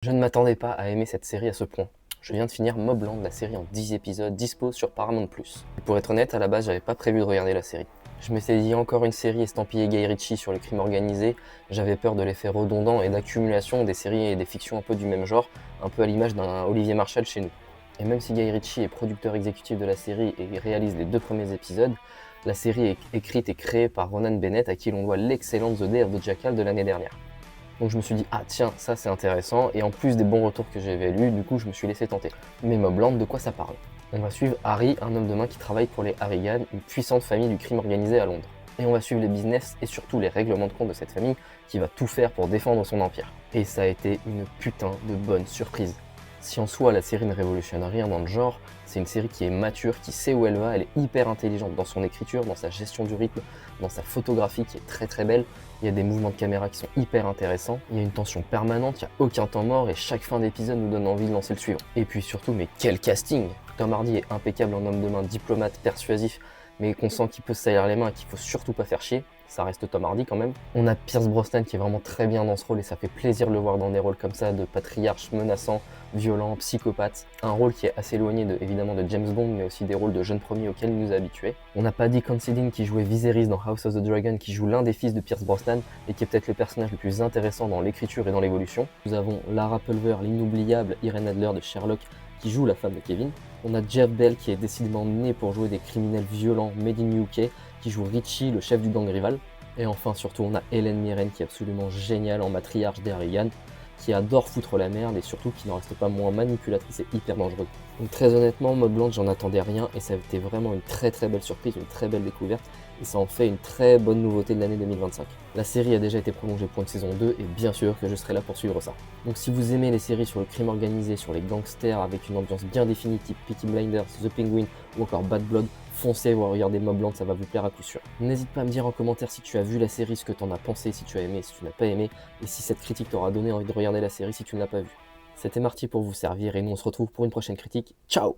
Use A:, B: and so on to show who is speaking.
A: Je ne m'attendais pas à aimer cette série à ce point. Je viens de finir Mobland, la série en 10 épisodes, dispo sur Paramount+. Et pour être honnête, à la base, j'avais pas prévu de regarder la série. Je m'étais dit encore une série estampillée Guy Ritchie sur le crime organisé, j'avais peur de l'effet redondant et d'accumulation des séries et des fictions un peu du même genre, un peu à l'image d'un Olivier Marchal chez nous. Et même si Guy Ritchie est producteur exécutif de la série et réalise les 2 premiers épisodes, la série est écrite et créée par Ronan Bennett à qui l'on doit l'excellente The Day of the Jackal de l'année dernière. Donc je me suis dit, ah tiens, ça c'est intéressant, et en plus des bons retours que j'avais lus, du coup je me suis laissé tenter. Mais Mobland, de quoi ça parle? On va suivre Harry, un homme de main qui travaille pour les Harrigan, une puissante famille du crime organisé à Londres. Et on va suivre les business et surtout les règlements de compte de cette famille qui va tout faire pour défendre son empire. Et ça a été une putain de bonne surprise. Si en soi la série ne révolutionne rien dans le genre, c'est une série qui est mature, qui sait où elle va, elle est hyper intelligente dans son écriture, dans sa gestion du rythme, dans sa photographie qui est très très belle. Il y a des mouvements de caméra qui sont hyper intéressants, il y a une tension permanente, il n'y a aucun temps mort et chaque fin d'épisode nous donne envie de lancer le suivant. Et puis surtout, mais quel casting! Tom Hardy est impeccable en homme de main, diplomate, persuasif, mais qu'on sent qu'il peut se salir les mains et qu'il faut surtout pas faire chier. Ça reste Tom Hardy quand même. On a Pierce Brosnan qui est vraiment très bien dans ce rôle et ça fait plaisir de le voir dans des rôles comme ça, de patriarche menaçant, violent, psychopathe. Un rôle qui est assez éloigné évidemment de James Bond, mais aussi des rôles de jeunes premiers auxquels il nous a habitués. On a Paddy Considine qui jouait Viserys dans House of the Dragon, qui joue l'un des fils de Pierce Brosnan et qui est peut-être le personnage le plus intéressant dans l'écriture et dans l'évolution. Nous avons Lara Pulver, l'inoubliable Irene Adler de Sherlock, qui joue la femme de Kevin. On a Jeff Bell qui est décidément né pour jouer des criminels violents made in UK, qui joue Richie, le chef du gang rival. Et enfin surtout on a Hélène Mirren qui est absolument géniale en matriarche des Harrigan, qui adore foutre la merde et surtout qui n'en reste pas moins manipulatrice et hyper dangereuse. Donc très honnêtement, Mobland, j'en attendais rien et ça a été vraiment une très belle surprise, une très belle découverte et ça en fait une très bonne nouveauté de l'année 2025. La série a déjà été prolongée pour une saison 2 et bien sûr que je serai là pour suivre ça. Donc si vous aimez les séries sur le crime organisé, sur les gangsters avec une ambiance bien définie type Peaky Blinders, The Penguin ou encore Bad Blood, foncez ou regardez Mobland, ça va vous plaire à coup sûr. N'hésite pas à me dire en commentaire si tu as vu la série, ce que t'en as pensé, si tu as aimé, si tu n'as pas aimé, et si cette critique t'aura donné envie de regarder la série si tu ne l'as pas vue. C'était Marty pour vous servir et nous on se retrouve pour une prochaine critique. Ciao!